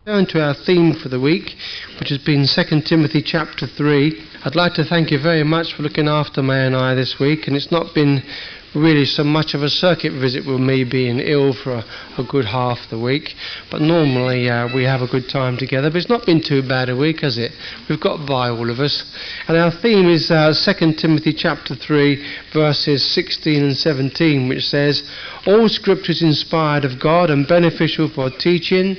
Turn to our theme for the week, which has been 2 Timothy chapter 3. I'd like to thank you very much for looking after May and I this week, and it's not been really so much of a circuit visit with me being ill for a good half the week, but normally we have a good time together. But it's not been too bad a week, has it? We've got by, all of us. And our theme is 2 Timothy chapter 3 verses 16 and 17, which says, "All scripture is inspired of God and beneficial for teaching,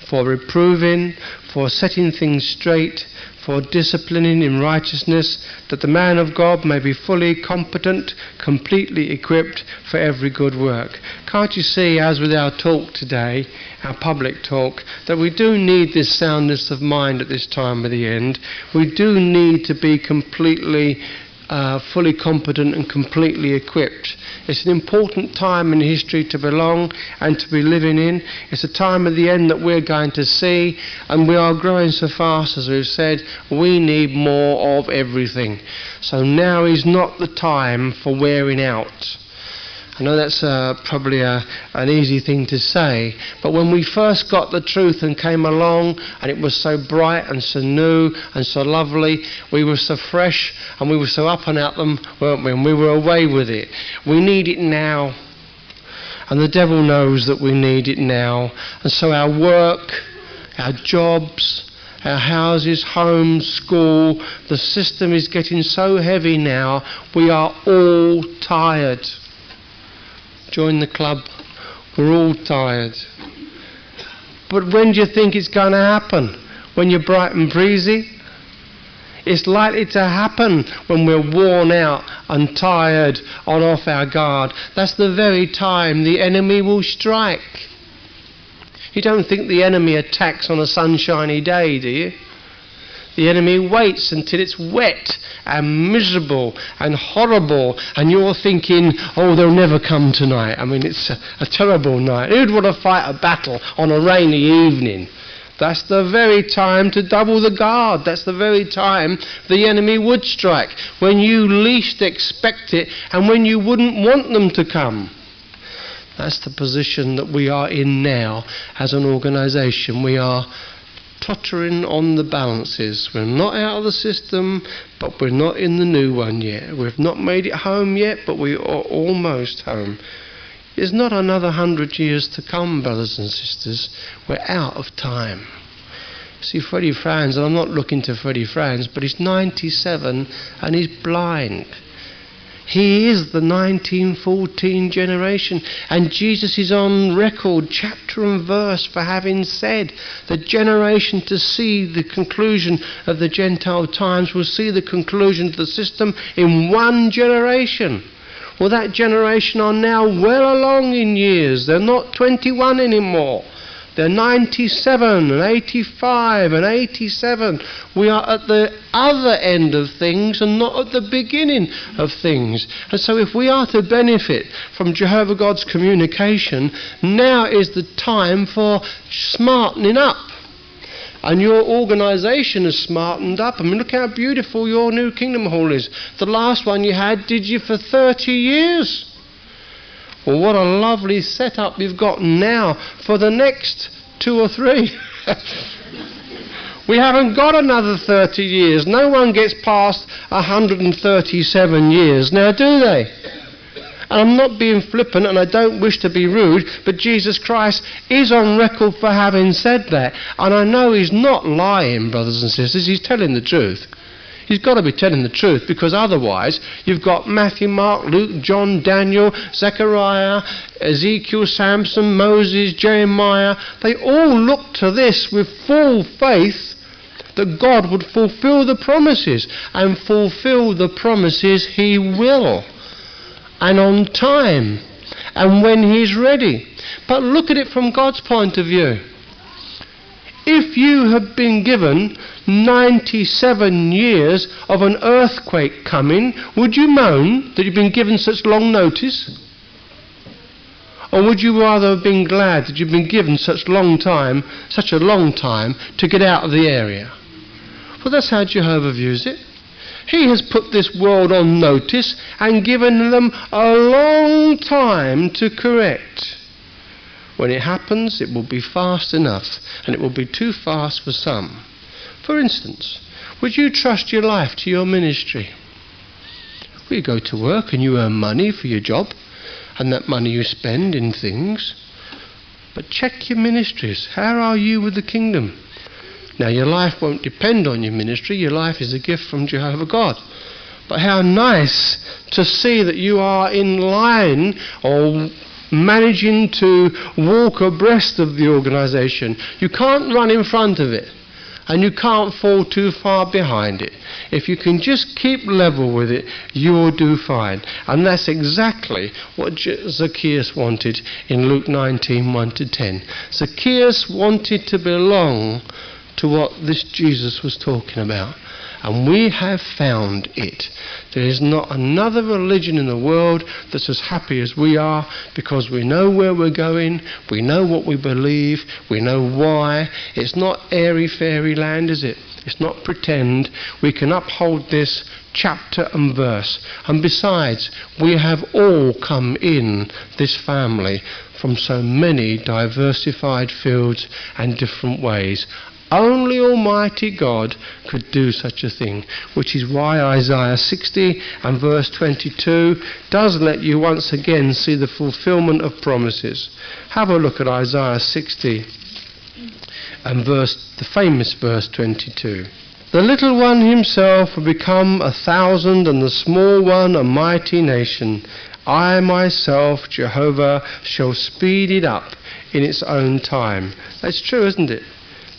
for reproving, for setting things straight, for disciplining in righteousness, that the man of God may be fully competent, completely equipped for every good work." Can't you see, as with our talk today, our public talk, that we do need this soundness of mind at this time of the end? We do need to be completely fully competent and completely equipped. It's an important time in history to belong and to be living in. It's a time at the end that we're going to see, and we are growing so fast, as we've said, we need more of everything. So now is not the time for wearing out. I know that's probably an easy thing to say, but when we first got the truth and came along, and it was so bright and so new and so lovely, we were so fresh and we were so up and at them, weren't we? And we were away with it. We need it now, and the devil knows that we need it now. And so our work, our jobs, our houses, homes, school, the system is getting so heavy now, we are all tired. Join the club, we're all tired. But when do you think it's going to happen? When you're bright and breezy? It's likely to happen when we're worn out and tired and off our guard. That's the very time the enemy will strike. You don't think the enemy attacks on a sunshiny day, do you? The enemy waits until it's wet and miserable and horrible, and you're thinking, oh, they'll never come tonight. I mean, it's a terrible night. Who'd want to fight a battle on a rainy evening? That's the very time to double the guard. That's the very time the enemy would strike, when you least expect it and when you wouldn't want them to come. That's the position that we are in now as an organisation. We are tottering on the balances. We're not out of the system, but we're not in the new one yet. We've not made it home yet, but we are almost home. There's not another 100 years to come, brothers and sisters. We're out of time. See, Freddie Franz, and I'm not looking to Freddie Franz, but he's 97 and he's blind. He is the 1914 generation, and Jesus is on record, chapter and verse, for having said the generation to see the conclusion of the Gentile times will see the conclusion of the system in one generation. Well, that generation are now well along in years. They're not 21 anymore. They're 97 and 85 and 87. We are at the other end of things and not at the beginning of things. And so if we are to benefit from Jehovah God's communication, now is the time for smartening up. And your organisation has smartened up. I mean, look how beautiful your new Kingdom Hall is. The last one you had did you for 30 years. Well, what a lovely setup you've got now for the next 2 or 3. We haven't got another 30 years. No one gets past 137 years now, do they? And I'm not being flippant, and I don't wish to be rude, but Jesus Christ is on record for having said that. And I know he's not lying, brothers and sisters. He's telling the truth. He's got to be telling the truth, because otherwise you've got Matthew, Mark, Luke, John, Daniel, Zechariah, Ezekiel, Samson, Moses, Jeremiah. They all look to this with full faith that God would fulfill the promises, and fulfill the promises he will, and on time, and when he's ready. But look at it from God's point of view. If you have been given 97 years of an earthquake coming, would you moan that you've been given such long notice? Or would you rather have been glad that you've been given such a long time to get out of the area? Well, that's how Jehovah views it. He has put this world on notice and given them a long time to correct. When it happens, it will be fast enough, and it will be too fast for some. For instance, would you trust your life to your ministry? Well, you go to work and you earn money for your job, and that money you spend in things. But check your ministries. How are you with the kingdom? Now, your life won't depend on your ministry. Your life is a gift from Jehovah God. But how nice to see that you are in line or managing to walk abreast of the organisation. You can't run in front of it, and you can't fall too far behind it. If you can just keep level with it, you will do fine. And that's exactly what Zacchaeus wanted in Luke 19, 1-10. Zacchaeus wanted to belong to what this Jesus was talking about. And we have found it. There is not another religion in the world that's as happy as we are, because we know where we're going, we know what we believe, we know why. It's not airy-fairy land, is it? It's not pretend. We can uphold this chapter and verse. And besides, we have all come in this family from so many diversified fields and different ways. Only Almighty God could do such a thing, which is why Isaiah 60 and verse 22 does let you once again see the fulfillment of promises. Have a look at Isaiah 60 and the famous verse 22. The little one himself will become 1,000, and the small one a mighty nation. I myself, Jehovah, shall speed it up in its own time. That's true, isn't it?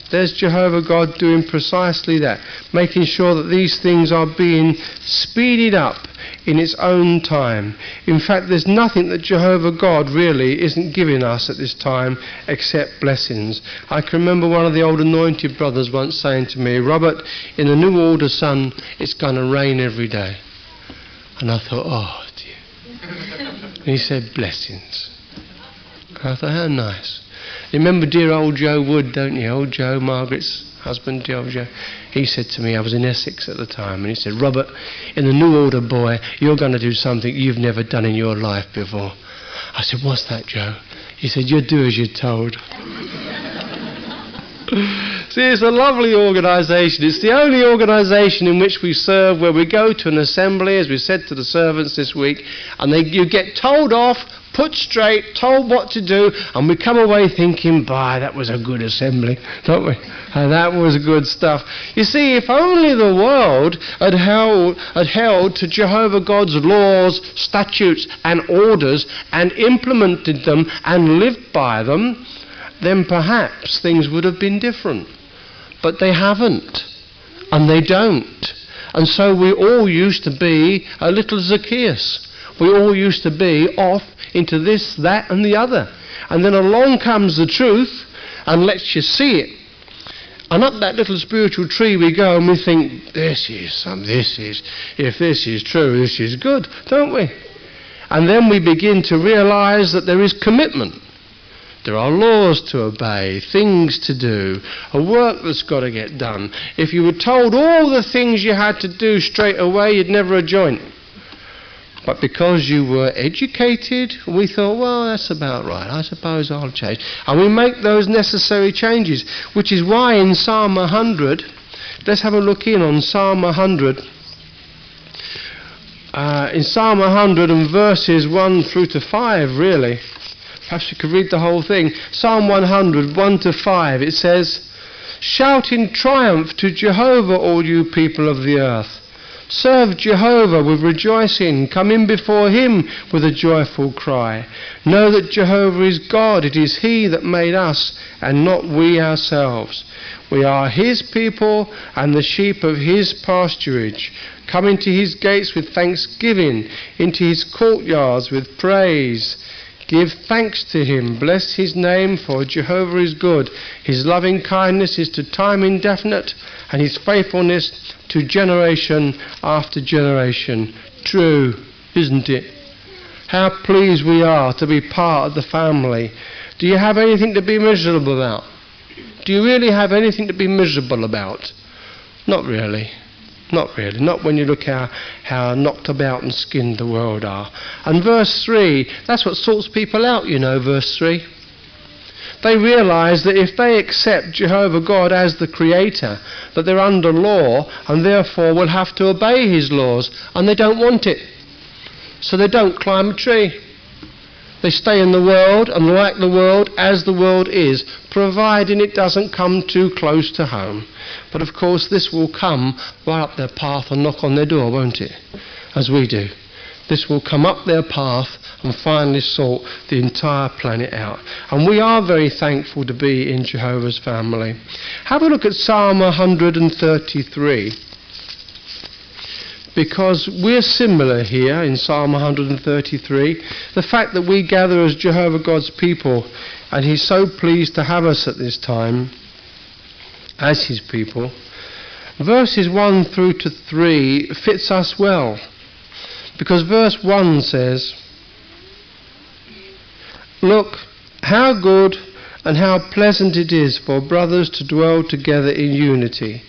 There's Jehovah God doing precisely that, making sure that these things are being speeded up in its own time. In fact, there's nothing that Jehovah God really isn't giving us at this time except blessings. I can remember one of the old anointed brothers once saying to me, Robert, in the New Order, son, it's going to rain every day. And I thought, oh dear. And he said, blessings. And I thought, how nice. You remember dear old Joe Wood, don't you? Old Joe, Margaret's husband, dear old Joe. He said to me, I was in Essex at the time, and he said, Robert, in the New Order, boy, you're going to do something you've never done in your life before. I said, what's that, Joe? He said, you'll do as you're told. See, it's a lovely organisation. It's the only organisation in which we serve where we go to an assembly, as we said to the servants this week, and you get told off, put straight, told what to do, and we come away thinking, by, that was a good assembly, don't we? And that was good stuff. You see, if only the world had held to Jehovah God's laws, statutes and orders and implemented them and lived by them, then perhaps things would have been different. But they haven't, and they don't. And so we all used to be a little Zacchaeus. We all used to be off into this, that and the other. And then along comes the truth and lets you see it. And up that little spiritual tree we go, and we think, if this is true, this is good, don't we? And then we begin to realise that there is commitment. There are laws to obey, things to do, a work that's got to get done. If you were told all the things you had to do straight away, you'd never have joined. But because you were educated, we thought, well, that's about right. I suppose I'll change. And we make those necessary changes, which is why in Psalm 100, let's have a look in on Psalm 100. In Psalm 100 and verses 1 through to 5, really. Perhaps we could read the whole thing. Psalm 100, 1 to 5, it says, shout in triumph to Jehovah, all you people of the earth. Serve Jehovah with rejoicing. Come in before him with a joyful cry. Know that Jehovah is God. It is he that made us, and not we ourselves. We are his people and the sheep of his pasturage. Come into his gates with thanksgiving, into his courtyards with praise. Give thanks to him, bless his name, for Jehovah is good. His loving kindness is to time indefinite, and his faithfulness to generation after generation. True, isn't it? How pleased we are to be part of the family. Do you have anything to be miserable about? Do you really have anything to be miserable about? Not really. Not really. Not when you look how knocked about and skinned the world are. And verse 3, that's what sorts people out, you know, verse 3. They realise that if they accept Jehovah God as the Creator, that they're under law and therefore will have to obey His laws, and they don't want it. So they don't climb a tree. They stay in the world and like the world as the world is, providing it doesn't come too close to home. But of course this will come right up their path and knock on their door, won't it? As we do. This will come up their path and finally sort the entire planet out. And we are very thankful to be in Jehovah's family. Have a look at Psalm 133. Because we're similar here in Psalm 133. The fact that we gather as Jehovah God's people, and He's so pleased to have us at this time as His people. Verses 1 through to 3 fits us well. Because verse 1 says, "Look, how good and how pleasant it is for brothers to dwell together in unity.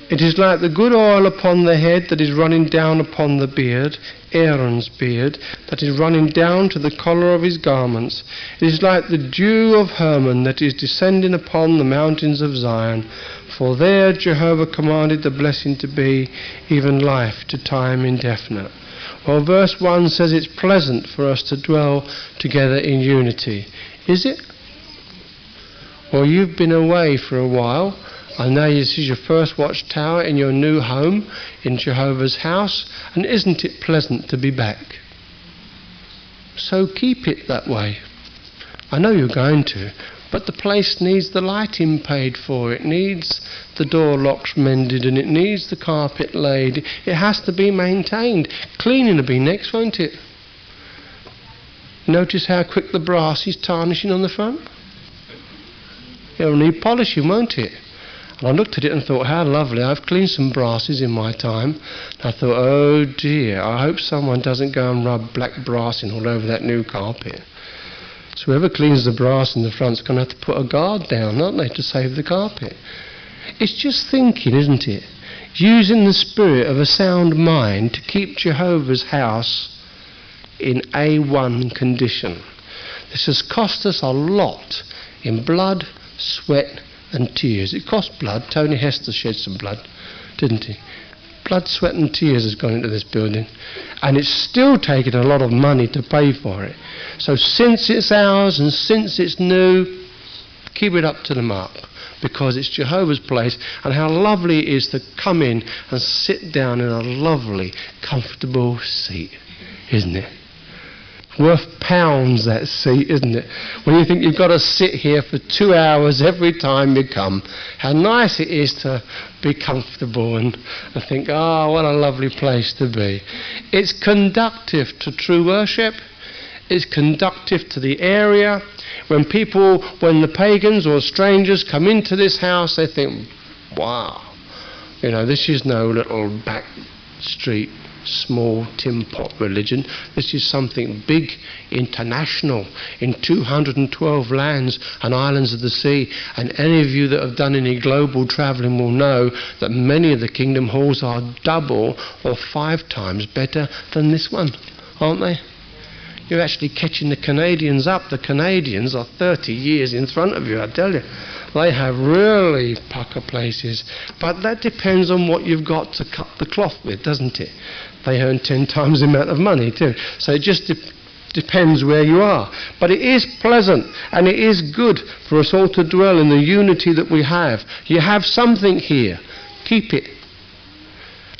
It is like the good oil upon the head that is running down upon the beard, Aaron's beard, that is running down to the collar of his garments. It is like the dew of Hermon that is descending upon the mountains of Zion. For there Jehovah commanded the blessing to be, even life to time indefinite." Well, verse 1 says it's pleasant for us to dwell together in unity. Is it? Well, you've been away for a while. I know this is your first watchtower in your new home in Jehovah's house, and isn't it pleasant to be back? So keep it that way. I know you're going to, but the place needs the lighting paid for, it needs the door locks mended, and it needs the carpet laid. It has to be maintained. Cleaning will be next, won't it? Notice how quick the brass is tarnishing on the front? It'll need polishing, won't it? And I looked at it and thought, how lovely, I've cleaned some brasses in my time. And I thought, oh dear, I hope someone doesn't go and rub black brassing all over that new carpet. So whoever cleans the brass in the front's going to have to put a guard down, aren't they, to save the carpet. It's just thinking, isn't it? Using the spirit of a sound mind to keep Jehovah's house in A1 condition. This has cost us a lot in blood, sweat and tears. It cost blood. Tony Hester shed some blood, didn't he? Blood, sweat and tears has gone into this building, and it's still taken a lot of money to pay for it. So since it's ours and since it's new, keep it up to the mark, because it's Jehovah's place, and how lovely it is to come in and sit down in a lovely, comfortable seat, isn't it? Worth pounds, that seat, isn't it? When you think you've got to sit here for 2 hours every time you come, how nice it is to be comfortable and think, oh, what a lovely place to be. It's conducive to true worship. It's conducive to the area. When the pagans or strangers come into this house, they think, wow, this is no little back street small tin pot religion. This is something big, international, in 212 lands and islands of the sea. And any of you that have done any global travelling will know that many of the kingdom halls are double or 5 times better than this one, aren't they? You're actually catching the Canadians up. The Canadians are 30 years in front of you, I tell you. They have really pucker places. But that depends on what you've got to cut the cloth with, doesn't it? They earn 10 times the amount of money too. So it just depends where you are. But it is pleasant and it is good for us all to dwell in the unity that we have. You have something here. Keep it.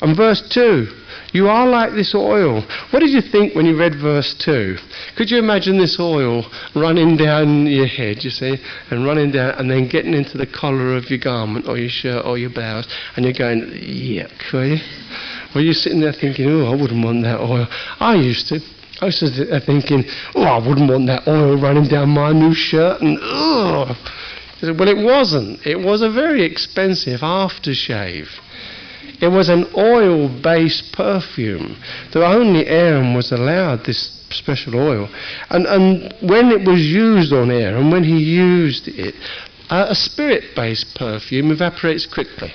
And verse 2. You are like this oil. What did you think when you read verse 2? Could you imagine this oil running down your head, you see, and running down and then getting into the collar of your garment or your shirt or your blouse, and you're going, yuck, were you? Were you sitting there thinking, oh, I wouldn't want that oil? I used to sit there thinking, oh, I wouldn't want that oil running down my new shirt, and oh. Well, it wasn't. It was a very expensive aftershave. It was an oil-based perfume. So only Aaron was allowed this special oil. And when it was used on Aaron, when he used it, a spirit-based perfume evaporates quickly.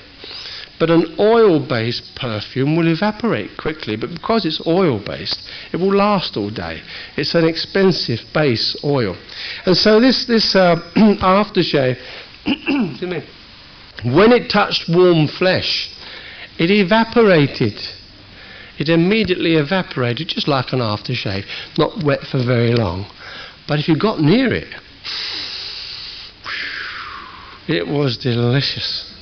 But an oil-based perfume will evaporate quickly, but because it's oil-based, it will last all day. It's an expensive base oil. And so this aftershave, when it touched warm flesh, it evaporated. It immediately evaporated, just like an aftershave, not wet for very long. But if you got near it, it was delicious.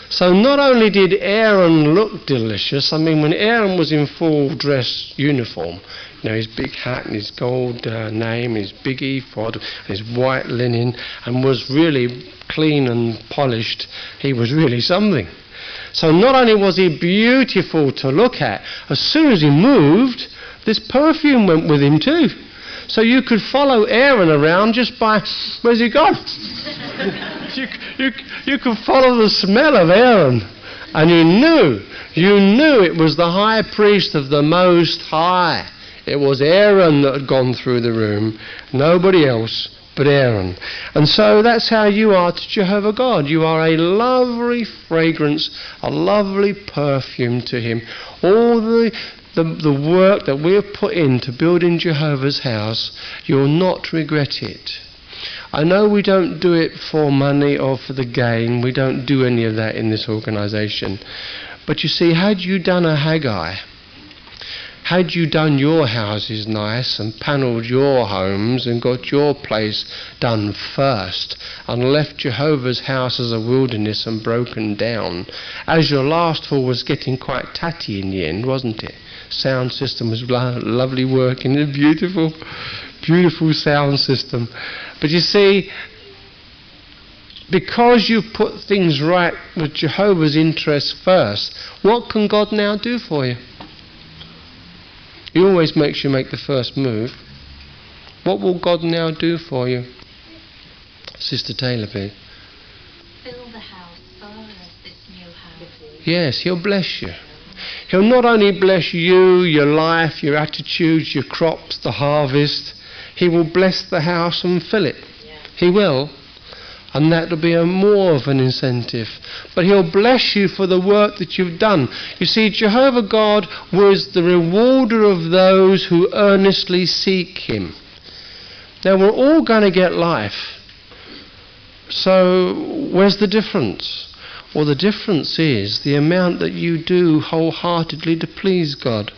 So not only did Aaron look delicious, I mean, when Aaron was in full dress uniform, you know, his big hat and his gold name, his big ephod, and his white linen, and was really clean and polished, he was really something. So not only was he beautiful to look at, as soon as he moved, this perfume went with him too. So you could follow Aaron around just by, where's he gone? you could follow the smell of Aaron, and you knew it was the high priest of the Most High. It was Aaron that had gone through the room, nobody else but Aaron. And so that's how you are to Jehovah God. You are a lovely fragrance, a lovely perfume to him. All the work that we have put into building Jehovah's house, you'll not regret it. I know we don't do it for money or for the gain. We don't do any of that in this organisation. But you see, had you done a Haggai, had you done your houses nice and panelled your homes and got your place done first and left Jehovah's house as a wilderness and broken down, as your last fall was getting quite tatty in the end, wasn't it? Sound system was lovely working, a beautiful, beautiful sound system. But you see, because you put things right with Jehovah's interests first, what can God now do for you? He always makes you make the first move. What will God now do for you? Sister Taylor, please. Fill the house first, this new house. Yes, he'll bless you. He'll not only bless you, your life, your attitudes, your crops, the harvest. He will bless the house and fill it. Yeah. He will. And that will be more of an incentive. But he'll bless you for the work that you've done. You see, Jehovah God was the rewarder of those who earnestly seek him. Now, we're all going to get life. So, where's the difference? Well, the difference is the amount that you do wholeheartedly to please God.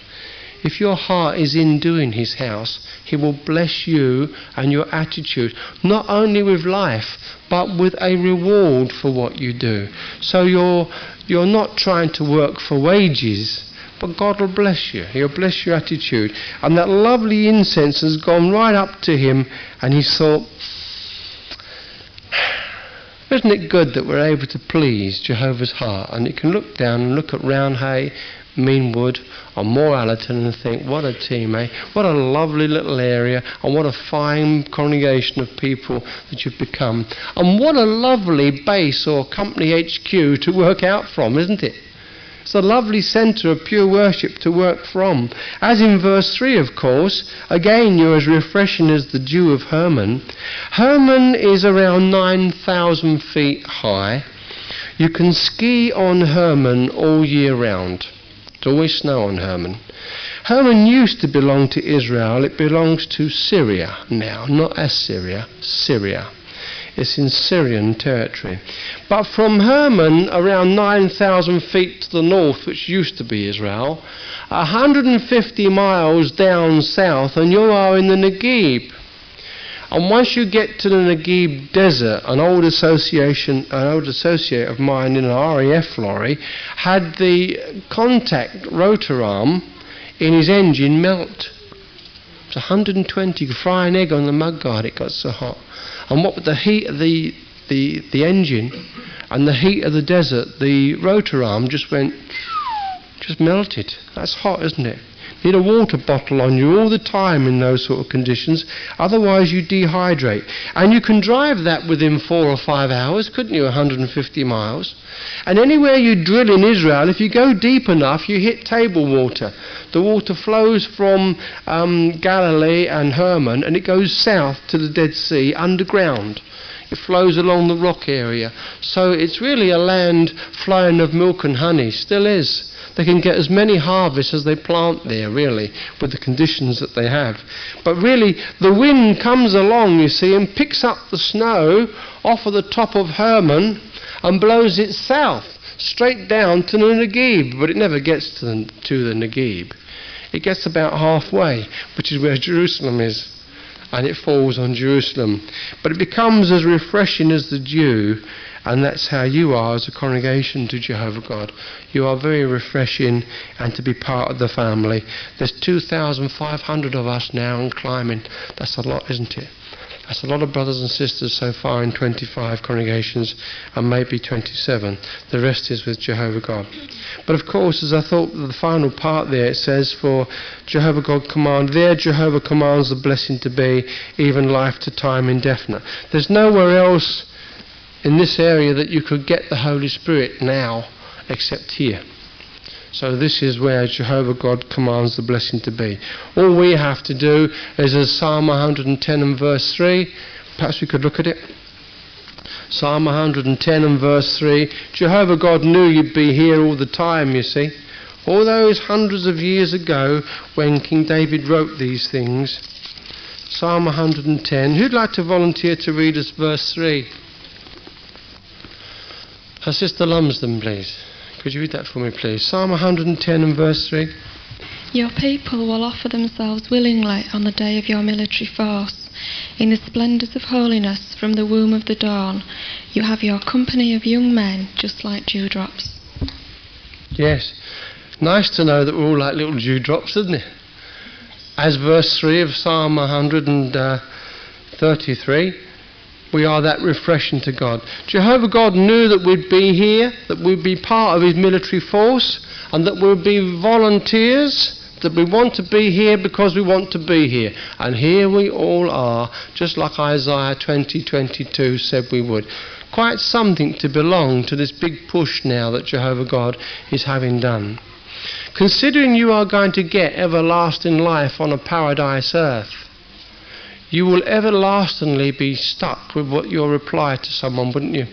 If your heart is in doing his house, he will bless you and your attitude, not only with life, but with a reward for what you do. So you're not trying to work for wages, but God will bless you. He'll bless your attitude. And that lovely incense has gone right up to him, and he thought, isn't it good that we're able to please Jehovah's heart? And you can look down and look at Roundhay, Meanwood, or Morallerton and think, what a team, eh? What a lovely little area, and what a fine congregation of people that you've become. And what a lovely base or company HQ to work out from, isn't it? It's a lovely centre of pure worship to work from. As in verse 3, of course, again you're as refreshing as the dew of Hermon. Hermon is around 9,000 feet high. You can ski on Hermon all year round. There's always snow on Hermon. Hermon used to belong to Israel. It belongs to Syria now, not Assyria, Syria. It's in Syrian territory. But from Hermon, around 9,000 feet to the north, which used to be Israel, 150 miles down south, and you are in the Negev. And once you get to the Negev desert, an old associate of mine in an RAF lorry had the contact rotor arm in his engine melt. It was 120, you could fry an egg on the mudguard, it got so hot. And what with the heat of the engine and the heat of the desert, the rotor arm just melted. That's hot, isn't it? Need a water bottle on you all the time in those sort of conditions, otherwise you dehydrate. And you can drive that within 4 or 5 hours, couldn't you, 150 miles? And anywhere you drill in Israel, if you go deep enough, you hit table water. The water flows from Galilee and Hermon, and it goes south to the Dead Sea underground. It flows along the rock area. So it's really a land flowing of milk and honey, still is. They can get as many harvests as they plant there, really, with the conditions that they have. But really, the wind comes along, you see, and picks up the snow off of the top of Hermon and blows it south, straight down to the Negev. But it never gets to the Negev. It gets about halfway, which is where Jerusalem is, and it falls on Jerusalem. But it becomes as refreshing as the dew, and that's how you are as a congregation to Jehovah God. You are very refreshing and to be part of the family. There's 2,500 of us now and climbing. That's a lot, isn't it? That's a lot of brothers and sisters so far in 25 congregations and maybe 27. The rest is with Jehovah God. But of course, as I thought, the final part there, it says, for Jehovah God command, there Jehovah commands the blessing to be, even life to time indefinite. There's nowhere else in this area that you could get the Holy Spirit now except here. So this is where Jehovah God commands the blessing to be. All we have to do is, as Psalm 110 and verse 3, perhaps we could look at it. Psalm 110 and verse 3, Jehovah God knew you'd be here all the time, you see. All those hundreds of years ago when King David wrote these things. Psalm 110. Who'd like to volunteer to read us verse 3? Sister Lumsden, please. Could you read that for me, please? Psalm 110 and verse 3. Your people will offer themselves willingly on the day of your military force. In the splendours of holiness from the womb of the dawn, you have your company of young men, just like dewdrops. Yes. Nice to know that we're all like little dewdrops, isn't it? As verse 3 of Psalm 133, we are that refreshing to God. Jehovah God knew that we'd be here, that we'd be part of his military force, and that we'd be volunteers, that we want to be here because we want to be here. And here we all are, just like Isaiah 20:22 said we would. Quite something to belong to this big push now that Jehovah God is having done. Considering you are going to get everlasting life on a paradise earth, you will everlastingly be stuck with what your reply to someone, wouldn't you?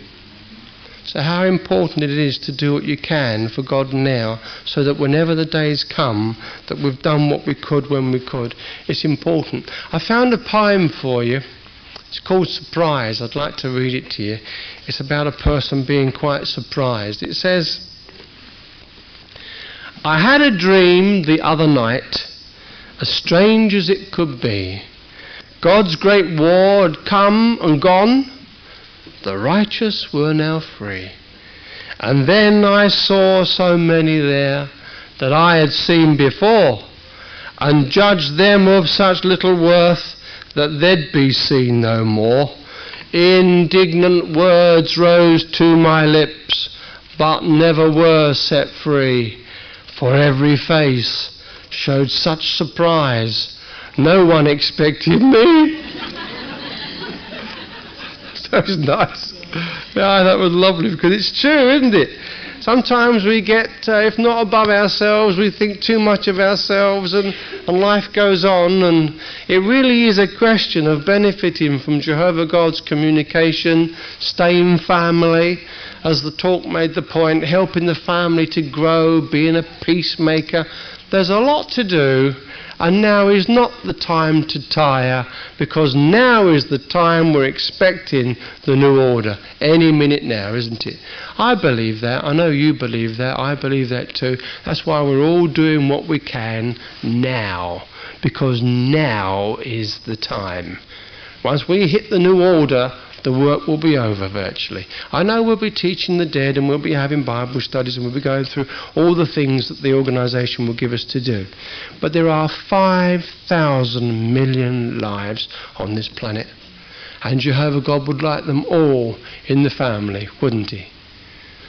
So how important it is to do what you can for God now, so that whenever the days come, that we've done what we could when we could. It's important. I found a poem for you. It's called Surprise. I'd like to read it to you. It's about a person being quite surprised. It says, I had a dream the other night, as strange as it could be. God's great war had come and gone. The righteous were now free. And then I saw so many there that I had seen before, and judged them of such little worth that they'd be seen no more. Indignant words rose to my lips, but never were set free. For every face showed such surprise, no one expected me. That was nice. Yeah, that was lovely, because it's true, isn't it? Sometimes we get, if not above ourselves, we think too much of ourselves, and life goes on, and it really is a question of benefiting from Jehovah God's communication, staying family, as the talk made the point, helping the family to grow, being a peacemaker. There's a lot to do, and now is not the time to tire, because now is the time we're expecting the new order. Any minute now, isn't it? I believe that. I know you believe that. I believe that too. That's why we're all doing what we can now, because now is the time. Once we hit the new order, the work will be over virtually. I know we'll be teaching the dead, and we'll be having Bible studies, and we'll be going through all the things that the organisation will give us to do. But there are 5,000 million lives on this planet, and Jehovah God would like them all in the family, wouldn't he?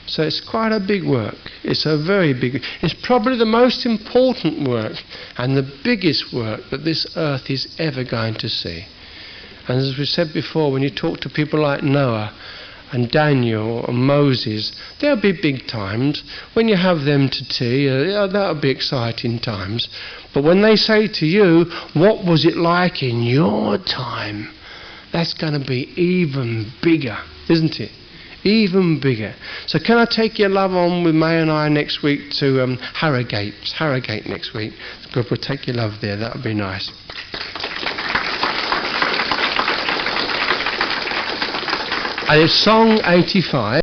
So it's quite a big work. It's a very big, it's probably the most important work and the biggest work that this earth is ever going to see. And as we said before, when you talk to people like Noah and Daniel and Moses, there'll be big times. When you have them to tea, that'll be exciting times. But when they say to you, what was it like in your time? that's going to be even bigger, isn't it? Even bigger. So can I take your love on with May and I next week to Harrogate? It's Harrogate next week. We'll take your love there. That would be nice. And it's song 85.